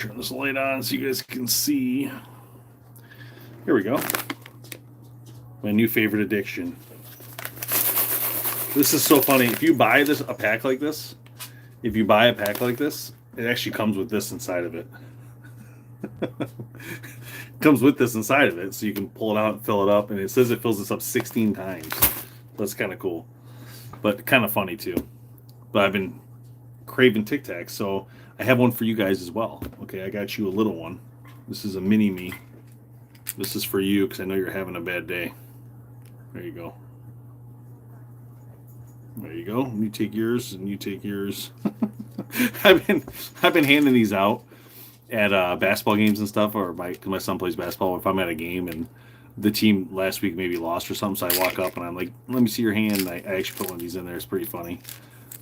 Turn this light on so you guys can see. Here we go. My new favorite addiction. This is so funny. If you buy a pack like this, it actually comes with this inside of it. Comes with this inside of it, so you can pull it out and fill it up. And it says it fills this up 16 times. That's kind of cool, but kind of funny too. But I've been craving Tic Tac, so I have one for you guys as well. Okay, I got you a little one. This is a mini me. This is for you because I know you're having a bad day. There you go. There you go. You take yours, and you take yours. I've been handing these out at basketball games and stuff, or my son plays basketball. If I'm at a game and the team last week maybe lost or something, so I walk up and I'm like, "Let me see your hand." I actually put one of these in there. It's pretty funny.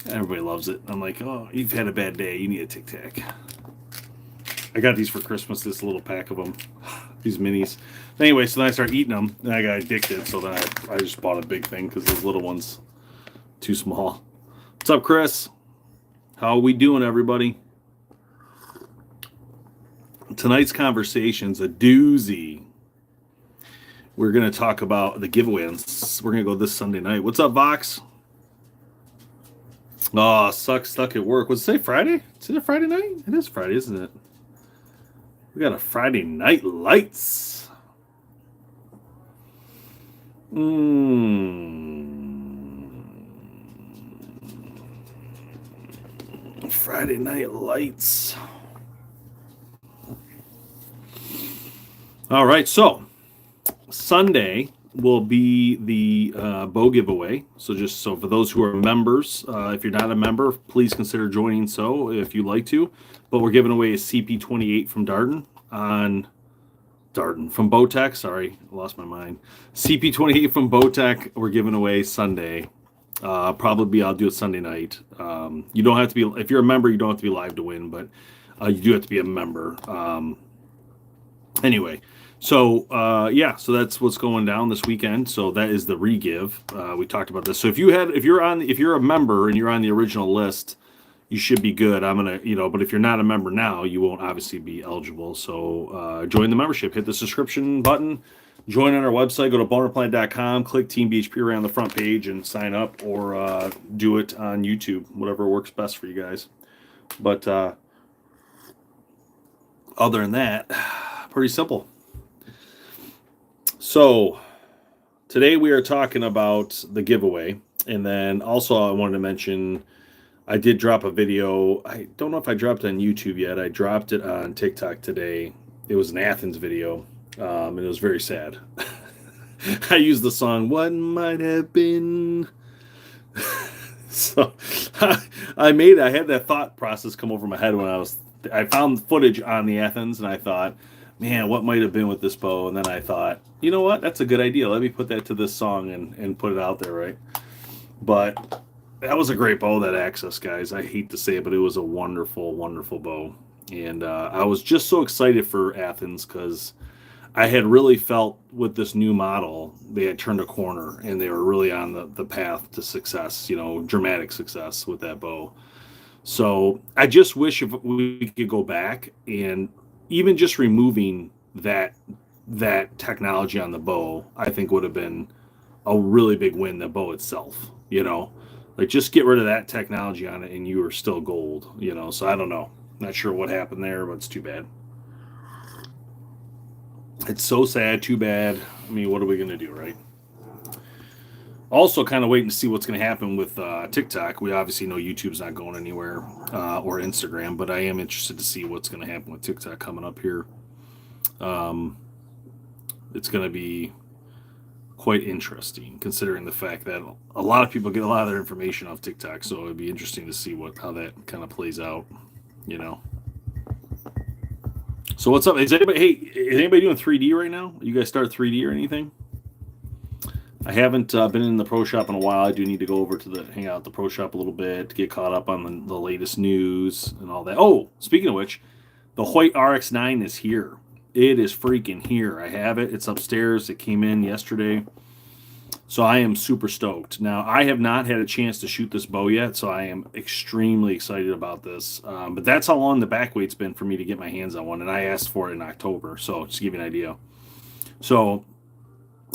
Everybody loves it. I'm like, "Oh, you've had a bad day. You need a Tic Tac." I got these for Christmas. This little pack of them, these minis. Anyway, so then I started eating them, and I got addicted. So then I just bought a big thing because those little ones too small. What's up, Chris? How are we doing, everybody? Tonight's conversation's a doozy. We're going to talk about the giveaway. We're going to go this Sunday night. What's up, Vox? Oh, stuck at work. What's it say, Friday? Is it a Friday night? It is Friday, isn't it? We got a Friday night lights. Friday night lights. All right, so Sunday will be the bow giveaway. So for those who are members, if you're not a member, please consider joining so if you'd like to. But we're giving away a CP28 from from Bowtech. Sorry, I lost my mind. CP28 from Bowtech we're giving away Sunday. Probably I'll do it Sunday night. You don't have to be, if you're a member, you don't have to be live to win, but you do have to be a member. Anyway, so that's what's going down this weekend. So that is the re-give. We talked about this. So if you're a member and you're on the original list, you should be good. But if you're not a member now, you won't obviously be eligible. So join the membership, hit the subscription button, join on our website, go to BowHunterPlanet.com, click Team BHP right on the front page and sign up, or do it on YouTube, whatever works best for you guys. But other than that, pretty simple. So today we are talking about the giveaway, and then also I wanted to mention I did drop a video. I don't know if I dropped it on YouTube yet. I dropped it on TikTok today. It was an Athens video, and it was very sad. I used the song "What Might Have Been." So I had that thought process come over my head when I found footage on the Athens, and I thought, man, what might have been with this bow? And then I thought, you know what? That's a good idea. Let me put that to this song and put it out there, right? But that was a great bow, that Axis, guys. I hate to say it, but it was a wonderful, wonderful bow. And I was just so excited for Athens because I had really felt with this new model, they had turned a corner and they were really on the path to success, dramatic success with that bow. So I just wish if we could go back and even just removing that technology on the bow, I think would have been a really big win, the bow itself, like just get rid of that technology on it and you are still gold, so I don't know. Not sure what happened there, but it's too bad. It's so sad, too bad. I mean, what are we going to do, right? Also kind of waiting to see what's going to happen with TikTok. We obviously know YouTube's not going anywhere, or Instagram, but I am interested to see what's going to happen with TikTok coming up here. It's going to be quite interesting, considering the fact that a lot of people get a lot of their information off TikTok, so it'd be interesting to see how that kind of plays out, So what's up? Is anybody doing 3D right now? You guys start 3D or anything? I haven't been in the pro shop in a while. I do need to go over to hang out at the pro shop a little bit to get caught up on the latest news and all that. Oh, speaking of which, the Hoyt RX9 is here. It is freaking here. I have it. It's upstairs. It came in yesterday. So I am super stoked. Now, I have not had a chance to shoot this bow yet, so I am extremely excited about this. But that's how long the back wait's been for me to get my hands on one, and I asked for it in October, so just to give you an idea. So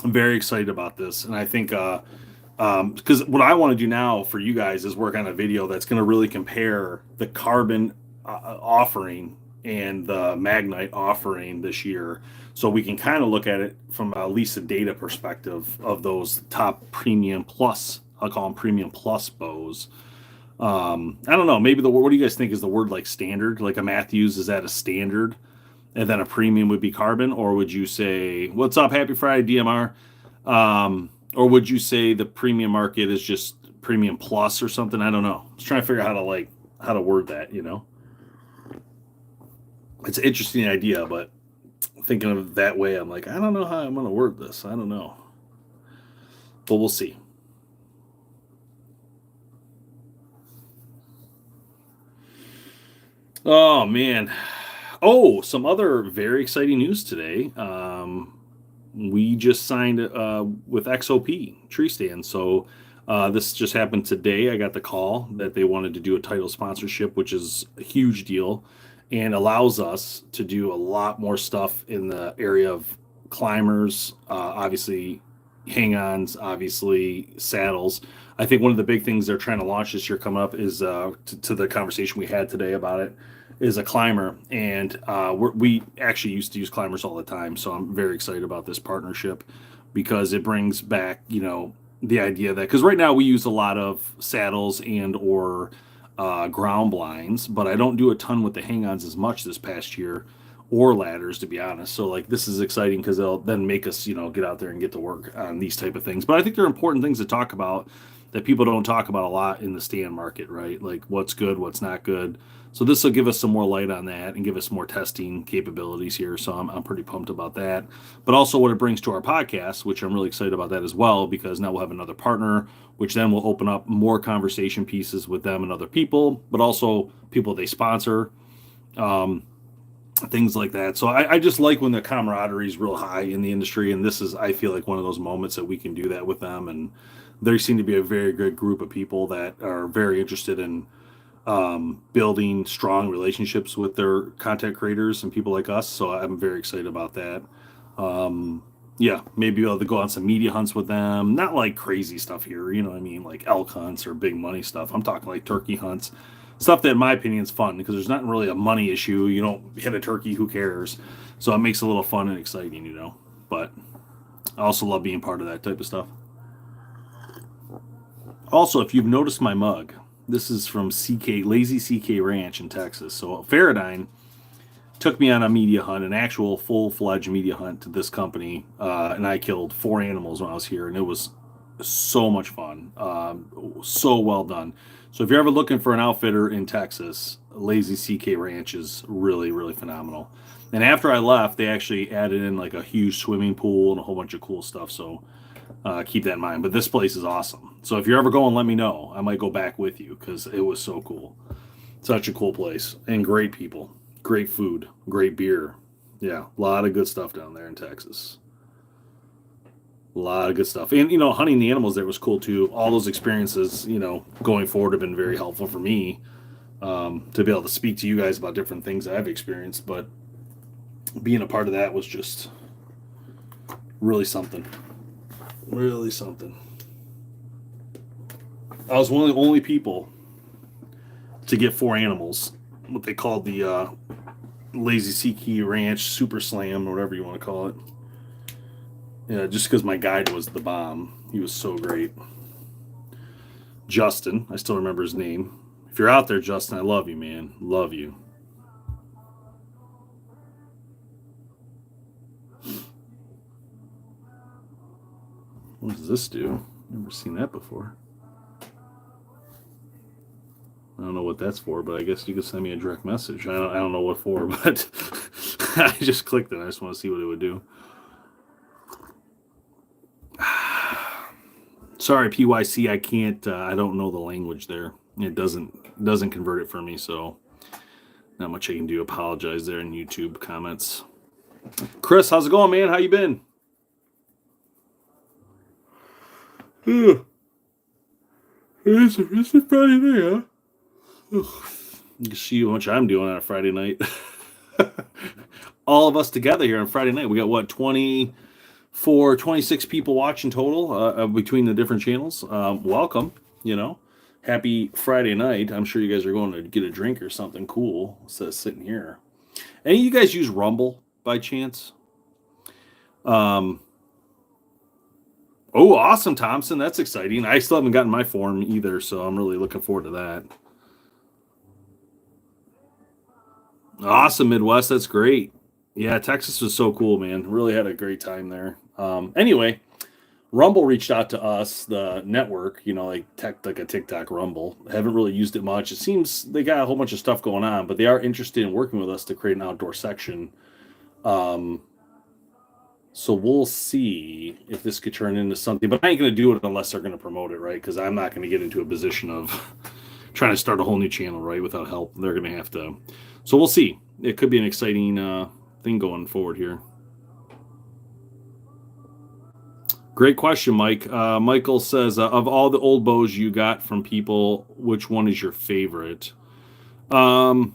I'm very excited about this, and I think because what I want to do now for you guys is work on a video that's going to really compare the carbon offering and the Magnite offering this year, so we can kind of look at it from at least a data perspective of those top premium plus. I'll call them premium plus bows. I don't know. Maybe what do you guys think is the word like standard? Like a Matthews, is that a standard? And then a premium would be carbon, or would you say, "What's up? Happy Friday, DMR." Or would you say the premium market is just premium plus or something? I don't know. I was trying to figure out how to word that. It's an interesting idea, but thinking of it that way, I'm like, I don't know how I'm going to word this. I don't know, but we'll see. Oh man. Oh, some other very exciting news today. We just signed with XOP Tree Stand. So this just happened today. I got the call that they wanted to do a title sponsorship, which is a huge deal and allows us to do a lot more stuff in the area of climbers, obviously hang-ons, obviously saddles. I think one of the big things they're trying to launch this year coming up is to the conversation we had today about it is a climber, and we actually used to use climbers all the time. So I'm very excited about this partnership because it brings back, the idea that because right now we use a lot of saddles and or ground blinds, but I don't do a ton with the hang-ons as much this past year or ladders, to be honest. So like this is exciting because they'll then make us, get out there and get to work on these type of things. But I think they're important things to talk about that people don't talk about a lot in the stand market, right? Like what's good, what's not good. So this will give us some more light on that and give us more testing capabilities here. So I'm pretty pumped about that. But also what it brings to our podcast, which I'm really excited about that as well, because now we'll have another partner, which then will open up more conversation pieces with them and other people, but also people they sponsor, things like that. So I just like when the camaraderie is real high in the industry. And this is, I feel like one of those moments that we can do that with them. And they seem to be a very good group of people that are very interested in building strong relationships with their content creators and people like us. So I'm very excited about that. Yeah, maybe be able to go on some media hunts with them. Not like crazy stuff here, you know what I mean? Like elk hunts or big money stuff. I'm talking like turkey hunts. Stuff that, in my opinion, is fun because there's not really a money issue. You don't hit a turkey, who cares? So it makes it a little fun and exciting. But I also love being part of that type of stuff. Also, if you've noticed my mug, this is from Lazy CK Ranch in Texas. So Faradine took me on a media hunt, an actual full-fledged media hunt to this company, and I killed 4 animals when I was here, and it was so much fun, so well done. So if you're ever looking for an outfitter in Texas, Lazy CK Ranch is really, really phenomenal. And after I left, they actually added in like a huge swimming pool and a whole bunch of cool stuff. So keep that in mind. But this place is awesome. So if you're ever going, let me know. I might go back with you because it was so cool. Such a cool place and great people, great food, great beer. Yeah, a lot of good stuff down there in Texas. A lot of good stuff. And, hunting the animals there was cool too. All those experiences, going forward have been very helpful for me to be able to speak to you guys about different things I've experienced. But being a part of that was just really something. Really something. I was one of the only people to get 4 animals, what they called the Lazy CK Ranch Super Slam, or whatever you want to call it. Yeah, just because my guide was the bomb. He was so great. Justin, I still remember his name. If you're out there, Justin, I love you, man. Love you. What does this do? Never seen that before. I don't know what that's for, but I guess you could send me a direct message. I don't know what for, but I just clicked it. I just want to see what it would do. Sorry, PYC, I can't. I don't know the language there. It doesn't convert it for me, so not much I can do. Apologize there in YouTube comments. Chris, how's it going, man? How you been? Ugh. It's a Friday night, huh? Ugh. You can see how much I'm doing on a Friday night. All of us together here on Friday night. We got what, 24, 26 people watching total between the different channels. Welcome, you know. Happy Friday night. I'm sure you guys are going to get a drink or something cool instead of sitting here. Any of you guys use Rumble by chance? Um, oh, awesome, Thompson. That's exciting. I still haven't gotten my form either, so I'm really looking forward to that. Awesome, Midwest. That's great. Yeah, Texas was so cool, man. Really had a great time there. Anyway, Rumble reached out to us, the network, like a Tic Tac Rumble. Haven't really used it much. It seems they got a whole bunch of stuff going on, but they are interested in working with us to create an outdoor section. Um, so we'll see if this could turn into something. But I ain't going to do it unless they're going to promote it, right? Because I'm not going to get into a position of trying to start a whole new channel, right? Without help, they're going to have to. So we'll see. It could be an exciting thing going forward here. Great question, Mike. Michael says, of all the old bows you got from people, which one is your favorite? The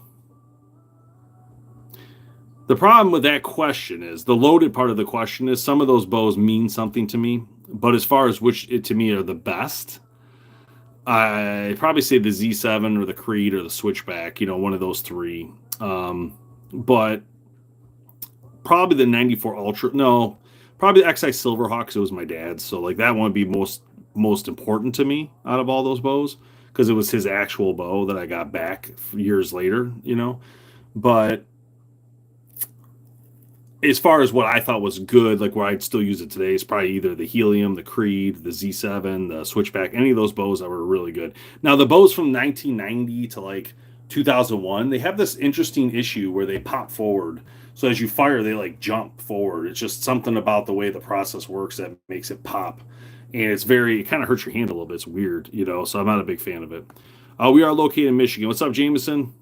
problem with that question is the loaded part of the question is some of those bows mean something to me, but as far as which to me are the best, I probably say the Z7 or the Creed or the Switchback. One of those three. But probably the 94 Ultra. No, probably the XI Silverhawk because it was my dad's. So like that one would be most important to me out of all those bows because it was his actual bow that I got back years later. But as far as what I thought was good, like where I'd still use it today, is probably either the Helium, the Creed, the Z7, the Switchback, any of those bows that were really good. Now, the bows from 1990 to like 2001, they have this interesting issue where they pop forward. So as you fire, they like jump forward. It's just something about the way the process works that makes it pop. And it kind of hurts your hand a little bit. It's weird. So I'm not a big fan of it. We are located in Michigan. What's up, Jameson?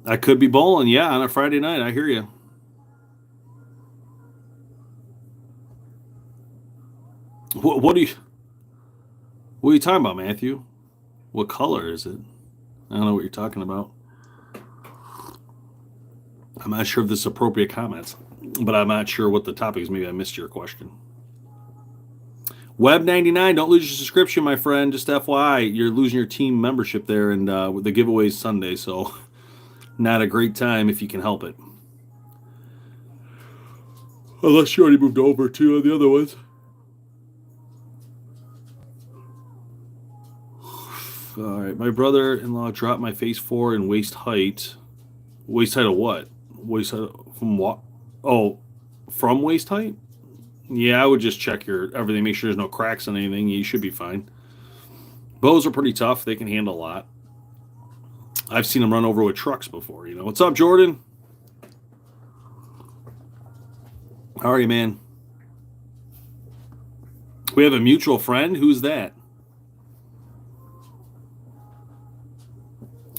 I could be bowling, yeah, on a Friday night. I hear you. What are you talking about, Matthew? What color is it? I don't know what you're talking about. I'm not sure if this is appropriate comments, but I'm not sure what the topic is. Maybe I missed your question. Web 99, don't lose your subscription, my friend. Just FYI, you're losing your team membership there, and the giveaway Sunday, so not a great time if you can help it. Unless you already moved over to the other ones. All right, my brother-in-law dropped my Phase 4 in waist height. Waist height of what? Waist height from what? Oh, from waist height? Yeah, I would just check your everything, make sure there's no cracks on anything. You should be fine. Bows are pretty tough. They can handle a lot. I've seen them run over with trucks before. What's up, Jordan? How are you, man? We have a mutual friend. Who's that?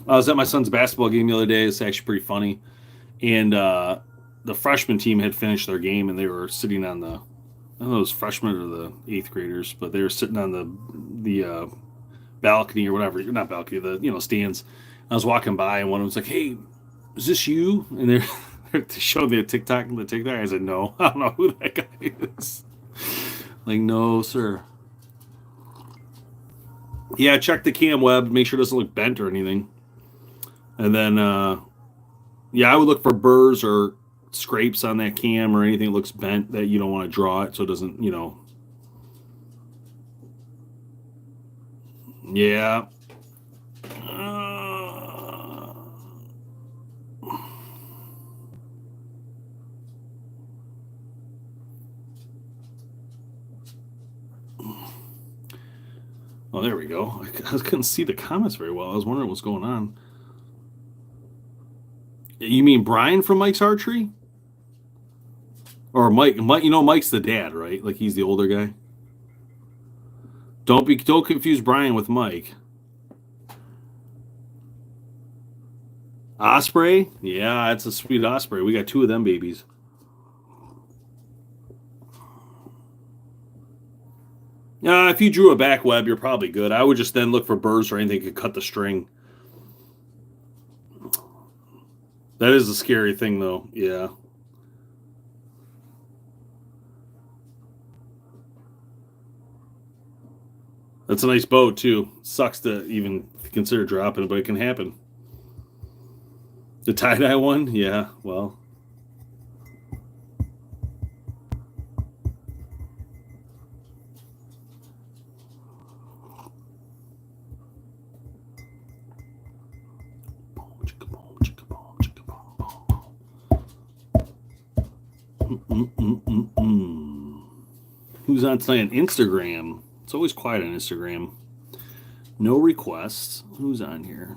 I was at my son's basketball game the other day. It's actually pretty funny. And the freshman team had finished their game, and they were sitting on the, I don't know, it was freshmen or the eighth graders, but they were sitting on the balcony or whatever. Not balcony, the stands. I was walking by, and one of them was like, "Hey, is this you?" And they showed me a TikTok. And the TikTok, I said, "No, I don't know who that guy is." Like, no, sir. Yeah, check the cam web. Make sure it doesn't look bent or anything. And then, yeah, I would look for burrs or scrapes on that cam or anything that looks bent that you don't want to draw it so it doesn't. Yeah. Oh, there we go. I couldn't see the comments very well. I was wondering what's going on. You mean Brian from Mike's Archery? Or Mike? Mike, Mike's the dad, right? Like he's the older guy. Don't confuse Brian with Mike. Osprey? Yeah, it's a sweet osprey. We got 2 of them babies. If you drew a back web, you're probably good. I would just then look for burrs or anything that could cut the string. That is a scary thing, though. Yeah. That's a nice bow, too. Sucks to even consider dropping it, but it can happen. The tie-dye one? Yeah, well. Who's on tonight on Instagram? It's always quiet on Instagram. No requests. Who's on here?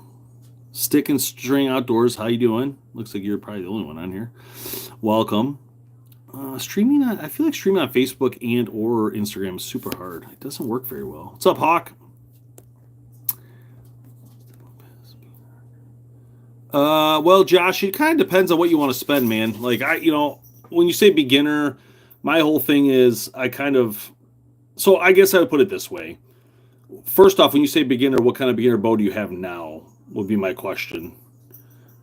Stick and String Outdoors. How you doing? Looks like you're probably the only one on here. Welcome. Streaming on, I feel like streaming on Facebook and or Instagram is super hard. It doesn't work very well. What's up, Hawk? Well, Josh, it kind of depends on what you want to spend, man. Like when you say beginner, my whole thing is so I guess I would put it this way. First off, when you say beginner, what kind of beginner bow do you have now? Would be my question.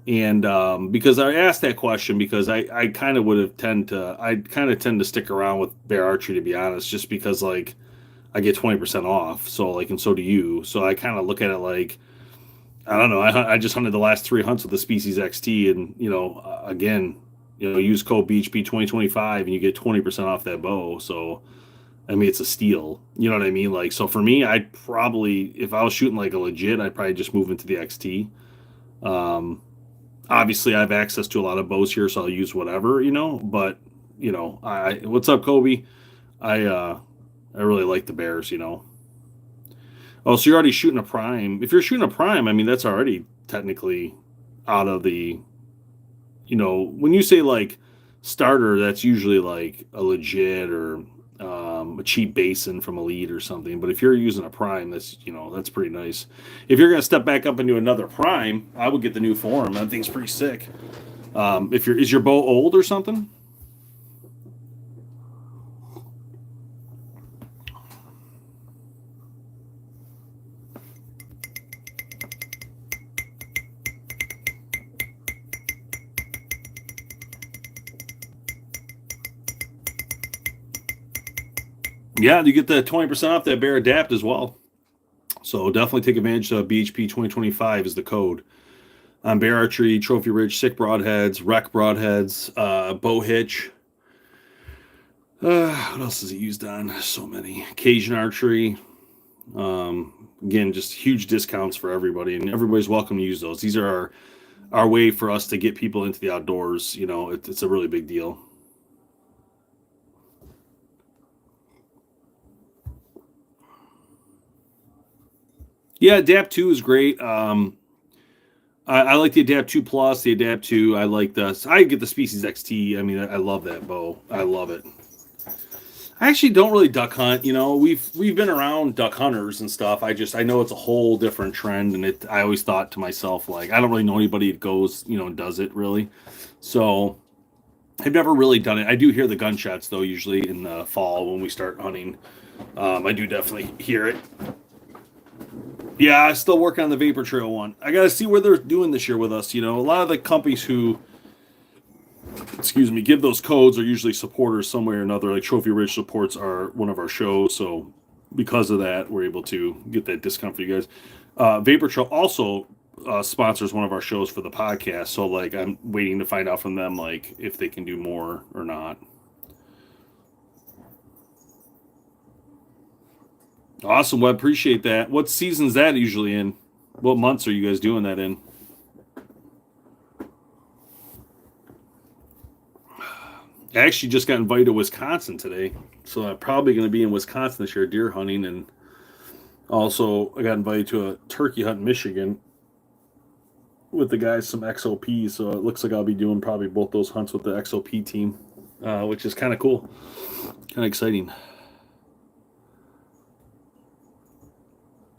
And because I asked that question because I kind of tend to stick around with Bear Archery, to be honest, just because like I get 20% off. So like, and so do you. So I kind of look at it like, I don't know. I just hunted the last 3 hunts with the Species XT, and again, use code BHP 2025 and you get 20% off that bow. So I mean, it's a steal. You know what I mean? Like, so for me, I'd probably, if I was shooting like a legit, I'd probably just move into the XT. Um, Obviously, I have access to a lot of bows here, so I'll use whatever, But what's up, Kobe? I really like the Bears. Oh, so you're already shooting a prime. If you're shooting a prime, I mean, that's already technically out of the, when you say like starter, that's usually like a legit or a cheap basin from Elite or something. But if you're using a prime, that's pretty nice. If you're gonna step back up into another prime, I would get the new form. That thing's pretty sick. If is your bow old or something? Yeah, you get the 20% off that Bear Adapt as well. So definitely take advantage of BHP 2025 is the code. On Bear Archery, Trophy Ridge, Sick Broadheads, Wreck Broadheads, Bow Hitch. What else is it used on? So many. Cajun Archery. Again, just huge discounts for everybody, and everybody's welcome to use those. These are our way for us to get people into the outdoors. It's a really big deal. Yeah, Adapt 2 is great. I like the Adapt 2 Plus, the Adapt 2. I get the Species XT. I mean, I love that bow. I love it. I actually don't really duck hunt. We've been around duck hunters and stuff. I know it's a whole different trend, and I always thought to myself, like, I don't really know anybody that goes, and does it really. So I've never really done it. I do hear the gunshots though, usually in the fall when we start hunting. I do definitely hear it. Yeah, I still working on the Vapor Trail one. I got to see where they're doing this year with us. A lot of the companies who, give those codes are usually supporters some way or another. Like Trophy Ridge supports one of our shows, so because of that, we're able to get that discount for you guys. Vapor Trail also sponsors one of our shows for the podcast, so like I'm waiting to find out from them like if they can do more or not. Awesome, Web. Appreciate that. What season's that usually in? What months are you guys doing that in? I actually just got invited to Wisconsin today, so I'm probably going to be in Wisconsin this year, deer hunting, and also I got invited to a turkey hunt in Michigan with the guys some XOP. So it looks like I'll be doing probably both those hunts with the XOP team, which is kind of cool, kind of exciting.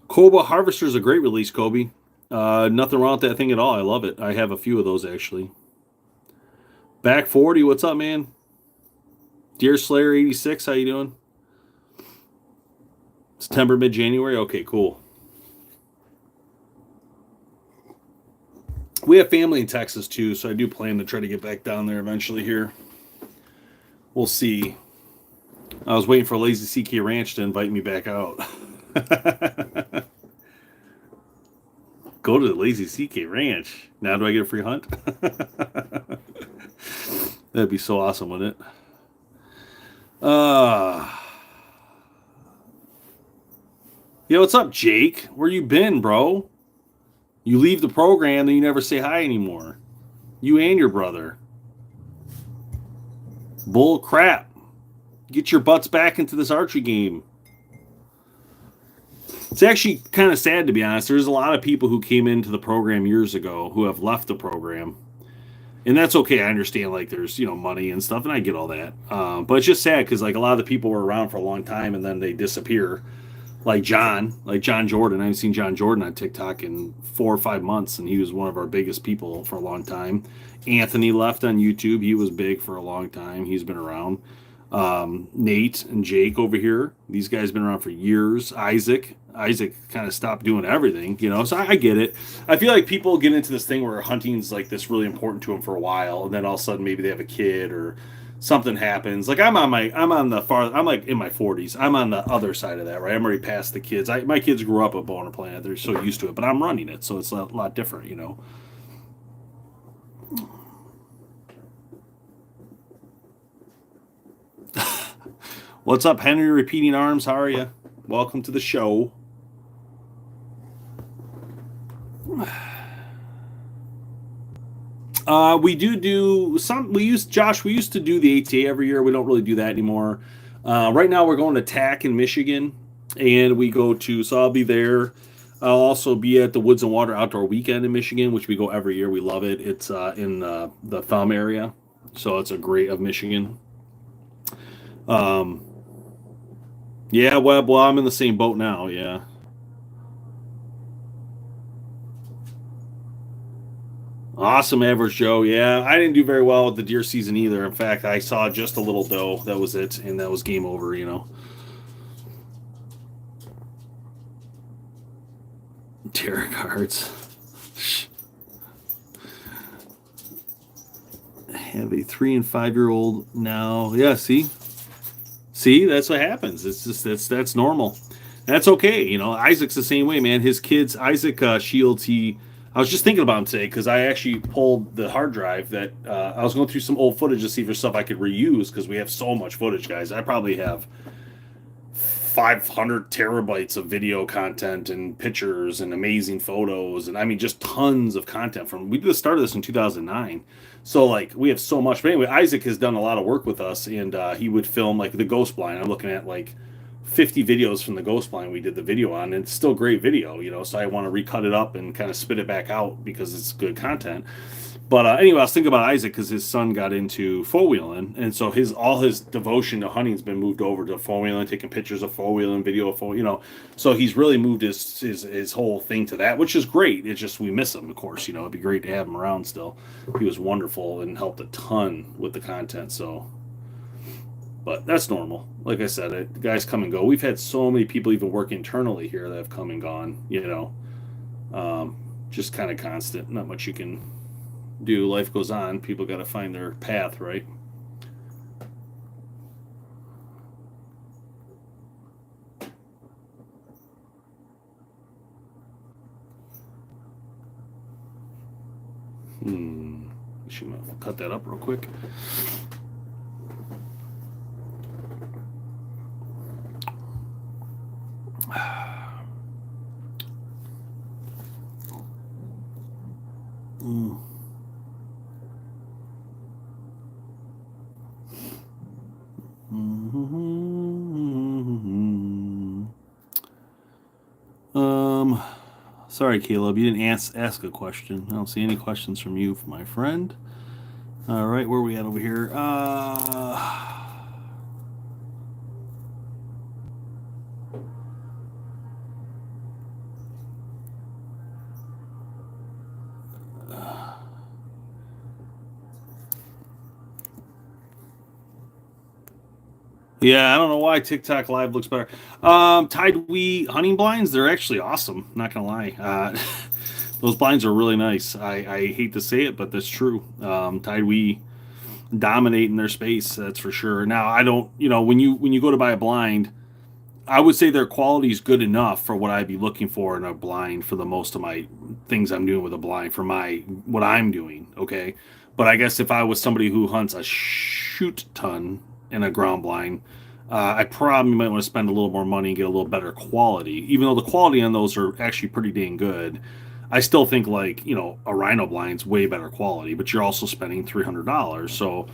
Koba Harvester is a great release, Kobe. Nothing wrong with that thing at all. I love it. I have a few of those actually. Back 40, what's up, man? Deer Slayer 86, how you doing? September, mid January. Okay, cool. We have family in Texas too, so I do plan to try to get back down there eventually here. We'll see. I was waiting for Lazy CK Ranch to invite me back out. Go to the Lazy CK Ranch. Now do I get a free hunt? That'd be so awesome, wouldn't it? Uh Yeah, what's up, Jake? Where you been, bro? You leave the program, then you never say hi anymore. You and your brother. Bull crap. Get your butts back into this archery game. It's actually kind of sad, to be honest. There's a lot of people who came into the program years ago who have left the program. And that's okay. I understand, like, there's, money and stuff, and I get all that. But it's just sad because, like, a lot of the people were around for a long time and then they disappear. Like John Jordan. I haven't seen John Jordan on TikTok in 4 or 5 months, and he was one of our biggest people for a long time. Anthony left on YouTube. He was big for a long time. He's been around. Nate and Jake over here. These guys been around for years. Isaac kind of stopped doing everything, So I get it. I feel like people get into this thing where hunting's like this really important to them for a while, and then all of a sudden maybe they have a kid or something happens. Like I'm like in my 40s. I'm on the other side of that, right? I'm already past the kids. My kids grew up at BowHunterPlanet. They're so used to it, but I'm running it, so it's a lot different. What's up, Henry? Repeating Arms. How are you? Welcome to the show. We do some. We used Josh. We used to do the ATA every year. We don't really do that anymore. Right now, we're going to TAC in Michigan, and we go to. So I'll be there. I'll also be at the Woods and Water Outdoor Weekend in Michigan, which we go every year. We love it. It's in the Thumb area, so it's a great of Michigan. Um, yeah, well, I'm in the same boat now. Yeah. Awesome, average Joe. Yeah, I didn't do very well with the deer season either. In fact, I saw just a little doe. That was it, and that was game over. Tarot cards. I have a 3 and 5 year old now. Yeah, see, that's what happens. It's just that's normal. That's okay. Isaac's the same way, man. His kids, Isaac Shields. I was just thinking about him today because I actually pulled the hard drive that I was going through some old footage to see if there's stuff I could reuse because we have so much footage, guys. I probably have 500 terabytes of video content and pictures and amazing photos, and I mean just tons of content from. We just started this in 2009, so like we have so much. But anyway, Isaac has done a lot of work with us, and he would film like the Ghost Blind. I'm looking at like 50 videos from the Ghost Blind we did the video on, and it's still great video. So I want to recut it up and kind of spit it back out because it's good content. But anyway, I was thinking about Isaac because his son got into four wheeling, and so all his devotion to hunting's been moved over to four wheeling, taking pictures of four wheeling, video of four. So he's really moved his whole thing to that, which is great. It's just we miss him, of course. It'd be great to have him around still. He was wonderful and helped a ton with the content. So, but that's normal. Like I said, guys come and go. We've had so many people even work internally here that have come and gone. Just kind of constant. Not much you can do. Life goes on. People got to find their path, right? We should cut that up real quick. Sorry, Caleb, you didn't ask a question. I don't see any questions from you, my friend. All right, where are we at over here? Yeah, I don't know why TikTok Live looks better. Tide We hunting blinds, they're actually awesome. Not gonna lie, those blinds are really nice. I hate to say it, but that's true. Tide We dominate in their space, that's for sure. Now, I don't, when you go to buy a blind, I would say their quality is good enough for what I'd be looking for in a blind for the most of my things I'm doing with a blind for my what I'm doing. Okay, but I guess if I was somebody who hunts a shoot ton in a ground blind, I probably might want to spend a little more money and get a little better quality. Even though the quality on those are actually pretty dang good, I still think like a rhino blind's way better quality. But you're also spending $300, so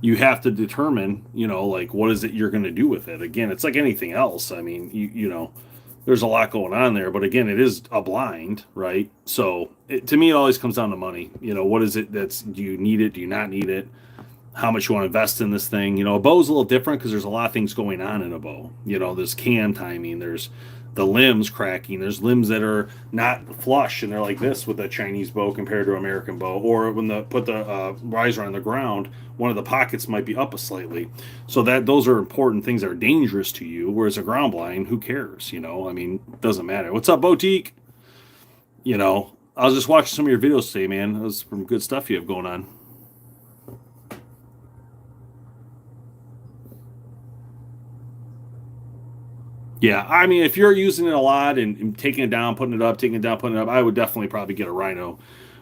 you have to determine, like what is it you're going to do with it. Again, it's like anything else. I mean, there's a lot going on there, but again, it is a blind, right? So to me, it always comes down to money. What is it do you need it? Do you not need it? How much you want to invest in this thing? A bow's a little different because there's a lot of things going on in a bow. There's cam timing, there's the limbs cracking, there's limbs that are not flush and they're like this with a Chinese bow compared to an American bow, or when put the riser on the ground, one of the pockets might be up a slightly. So those are important things that are dangerous to you. Whereas a ground blind, who cares? I mean, it doesn't matter. What's up, Boutique? I was just watching some of your videos today, man. That was some good stuff you have going on. Yeah, I mean, if you're using it a lot and taking it down, putting it up, taking it down, putting it up, I would definitely probably get a rhino.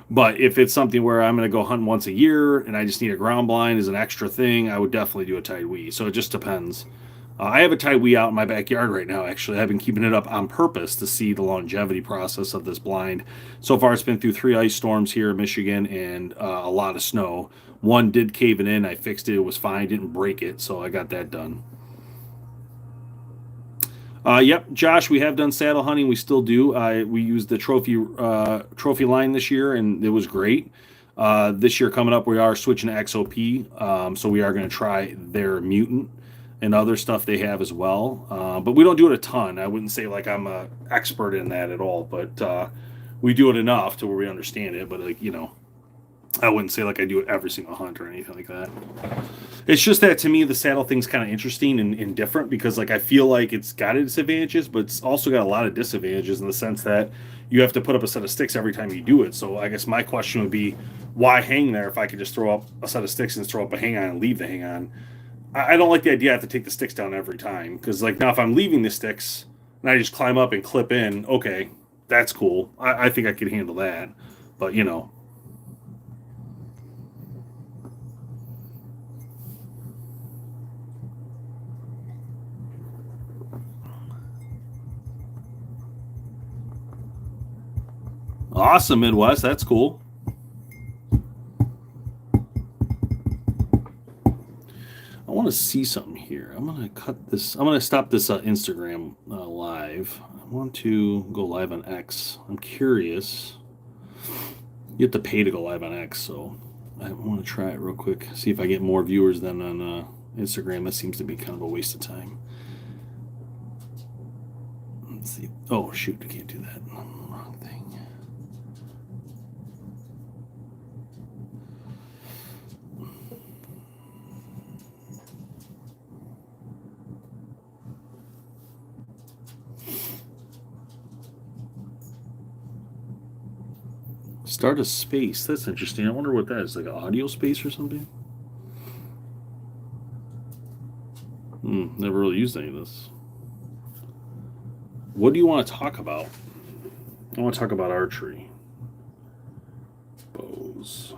But if it's something where I'm going to go hunt once a year and I just need a ground blind as an extra thing, I would definitely do a Tide Wee. So it just depends. I have a Tide Wee out in my backyard right now, actually. I've been keeping it up on purpose to see the longevity process of this blind. So far, it's been through 3 ice storms here in Michigan and a lot of snow. One did cave it in. I fixed it. It was fine. Didn't break it. So I got that done. Yep, Josh, we have done saddle hunting. We still do. We used the trophy line this year, and it was great. This year coming up, we are switching to XOP, so we are going to try their mutant and other stuff they have as well. But we don't do it a ton. I wouldn't say like I'm an expert in that at all, but we do it enough to where we understand it. But like I wouldn't say like I do it every single hunt or anything like that. It's just that to me the saddle thing's kind of interesting and different because like I feel like it's got its advantages, but it's also got a lot of disadvantages in the sense that you have to put up a set of sticks every time you do it. So I guess my question would be, why hang there if I could just throw up a set of sticks and throw up a hang on and leave the hang on? I don't like the idea I have to take the sticks down every time because like now if I'm leaving the sticks and I just climb up and clip in, okay, that's cool. I think I could handle that, but Awesome, Midwest. That's cool. I want to see something here. I'm going to cut this. I'm going to stop this Instagram live. I want to go live on X. I'm curious. You have to pay to go live on X, so I want to try it real quick. See if I get more viewers than on Instagram. That seems to be kind of a waste of time. Let's see. Oh, shoot. I can't do that. Wrong thing. Start a space. That's interesting. I wonder what that is. Like an audio space or something? Never really used any of this. What do you want to talk about? I want to talk about archery. Bows.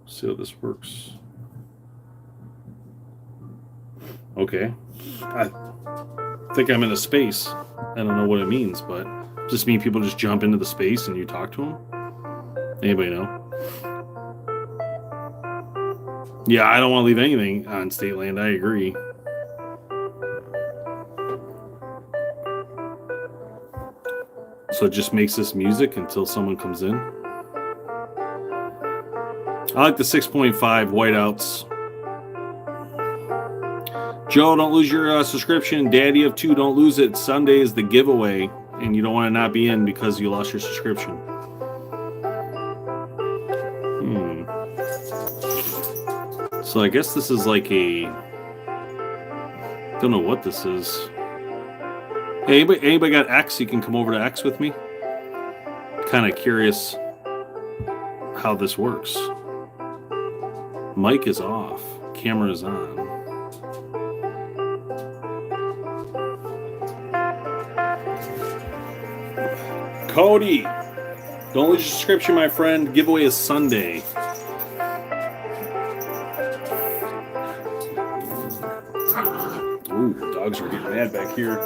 See how this works. Okay. I think I'm in a space. I don't know what it means, but just mean people just jump into the space and you talk to them? Anybody know? Yeah, I don't want to leave anything on state land. I agree. So it just makes this music until someone comes in. I like the 6.5 whiteouts. Joe, don't lose your subscription. Daddy of 2, don't lose it. Sunday is the giveaway, and you don't want to not be in because you lost your subscription. So I guess this is like a... Don't know what this is. Hey, anybody got X? You can come over to X with me. Kind of curious how this works. Mic is off. Camera is on. Cody, don't lose your subscription, my friend. Giveaway is Sunday. Ooh, dogs are getting mad back here.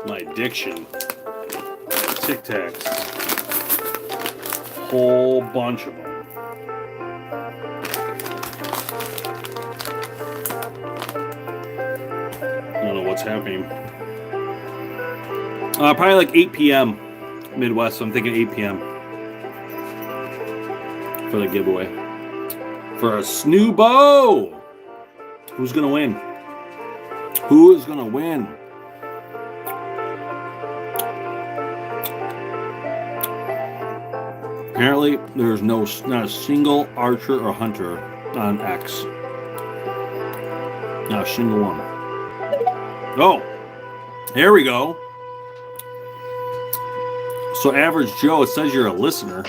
My addiction. Tic Tacs. Whole bunch of them. I don't know what's happening. Probably like 8 p.m. Midwest, so I'm thinking 8 p.m. for the giveaway. For a snoo bow! Who's going to win? Who is going to win? Apparently, there's not a single archer or hunter on X. Not a single one. Oh, there we go. So, Average Joe, it says you're a listener.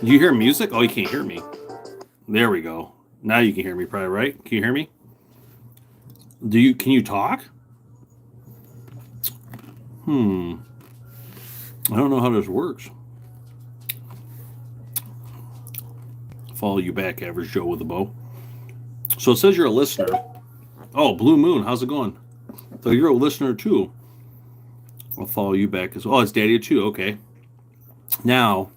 You hear music? Oh, you can't hear me. There we go. Now you can hear me, probably, right? Can you hear me? Can you talk? I don't know how this works. Follow you back, Average Joe with a bow. So it says you're a listener. Oh, Blue Moon, how's it going? So you're a listener too. I'll follow you back as well. Oh, it's Daddy too. Okay. Now,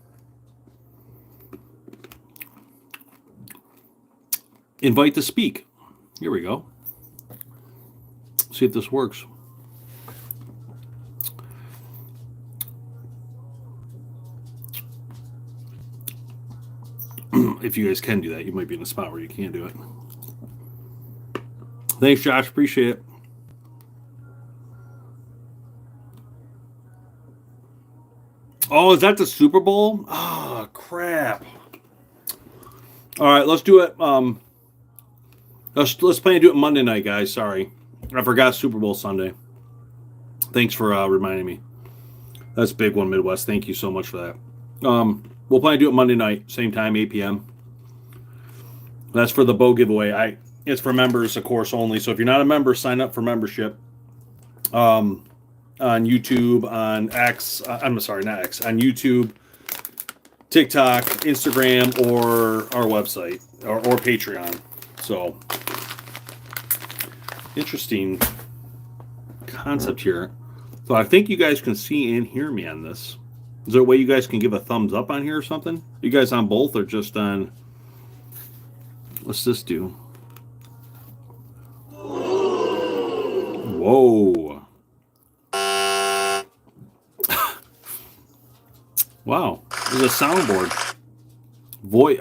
invite to speak. Here we go. See if this works. If you guys can do that, you might be in a spot where you can't do it. Thanks, Josh. Appreciate it. Oh, is that the Super Bowl? Oh, crap. All right, let's do it. Let's plan to do it Monday night, guys. Sorry. I forgot Super Bowl Sunday. Thanks for reminding me. That's a big one, Midwest. Thank you so much for that. We'll plan to do it Monday night, same time, 8 p.m. That's for the bow giveaway. It's for members, of course, only. So if you're not a member, sign up for membership. On YouTube, on X. I'm sorry, not X. On YouTube, TikTok, Instagram, or our website, or Patreon. So, interesting concept here. So I think you guys can see and hear me on this. Is there a way you guys can give a thumbs up on here or something? You guys on both or just on... What's this do? Whoa. Wow. There's a soundboard.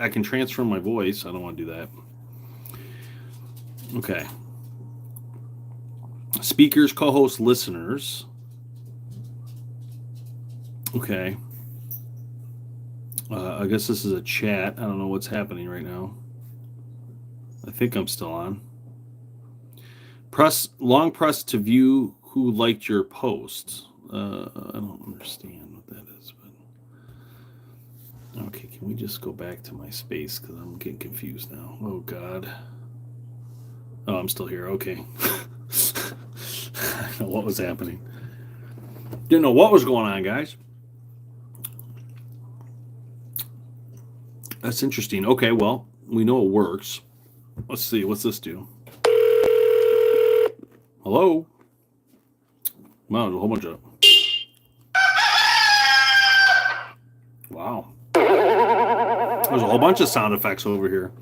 I can transfer my voice. I don't want to do that. Okay. Speakers, co-hosts, listeners. Okay. I guess this is a chat. I don't know what's happening right now. I think I'm still on. Long press to view who liked your post. I don't understand what that is, but okay. Can we just go back to my space because I'm getting confused now? Oh God. Oh, I'm still here. Okay. I don't know what was happening. Didn't know what was going on, guys. That's interesting. Okay, well, we know it works. Let's see. What's this do? Hello? Wow, there's a whole bunch of... Wow. There's a whole bunch of sound effects over here.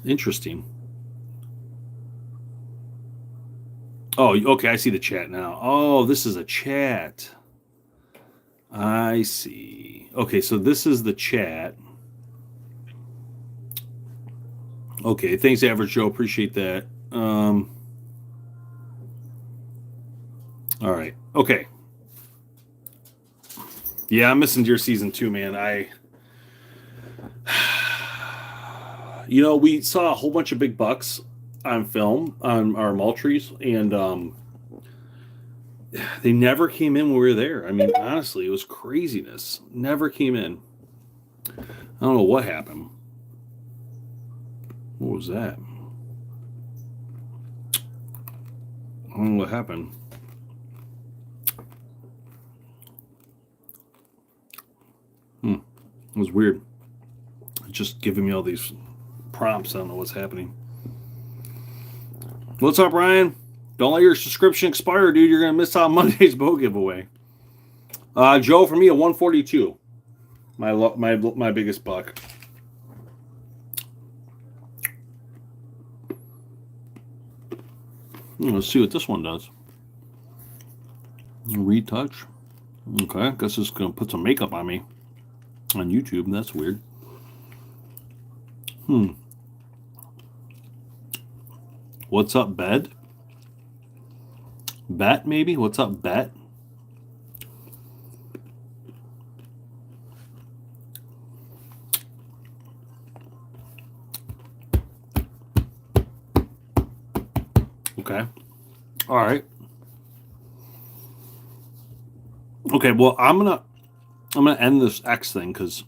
Interesting. Oh, okay, I see the chat now. Oh, this is a chat. I see. Okay, so this is the chat. Okay, thanks, Average Joe. Appreciate that. All right. Okay. Yeah, I'm missing Deer Season 2, man. You know, we saw a whole bunch of big bucks on film on our Moultries, and they never came in when we were there. I mean, honestly, it was craziness. Never came in. I don't know what happened. What was that? I don't know what happened. It was weird. It's just giving me all these prompts. I don't know what's happening. What's up, Ryan? Don't let your subscription expire, dude. You're gonna miss out on Monday's bow giveaway. Joe, for me, a 142. My biggest buck. Let's see what this one does. Retouch. Okay, I guess it's gonna put some makeup on me on YouTube. That's weird. What's up, bed? Bet, maybe? What's up, bet? Okay. All right. Okay, well, I'm gonna end this X thing because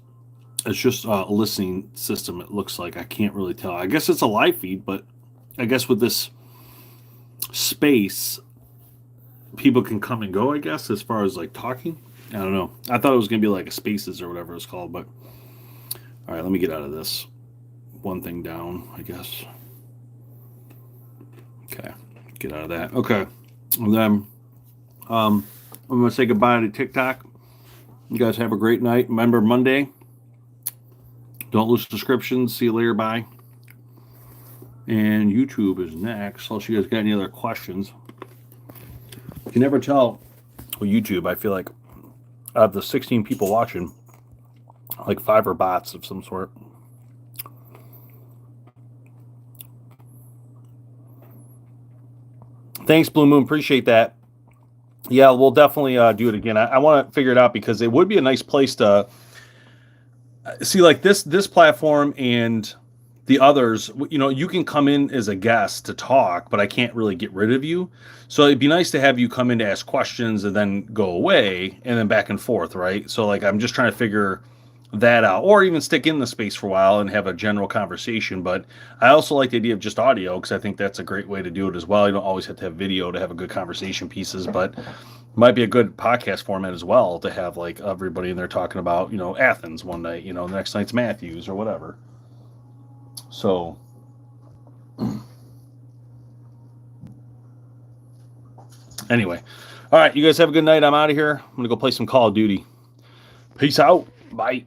it's just a listening system. It looks like I can't really tell. I guess it's a live feed, but I guess with this space, people can come and go. I guess as far as like talking, I don't know. I thought it was gonna be like a Spaces or whatever it's called, but all right. Let me get out of this. One thing down, I guess. Okay, get out of that. Okay, and then I'm gonna say goodbye to Tic Tac. You guys have a great night. Remember Monday. Don't lose subscriptions. See you later. Bye. And YouTube is next. Unless you guys got any other questions. You can never tell with YouTube. I feel like out of the 16 people watching, like 5 are bots of some sort. Thanks, Blue Moon. Appreciate that. Yeah, we'll definitely do it again. I want to figure it out because it would be a nice place to see, like this platform and the others. You know, you can come in as a guest to talk, but I can't really get rid of you. So it'd be nice to have you come in to ask questions and then go away and then back and forth, right? So like I'm just trying to figure that out, or even stick in the space for a while and have a general conversation. But I also like the idea of just audio because I think that's a great way to do it as well. You don't always have to have video to have a good conversation pieces, but might be a good podcast format as well to have like everybody in there talking about, you know, Athens one night, you know, the next night's Matthews or whatever. So anyway, all right, you guys have a good night. I'm out of here. I'm gonna go play some Call of Duty. Peace out. Bye.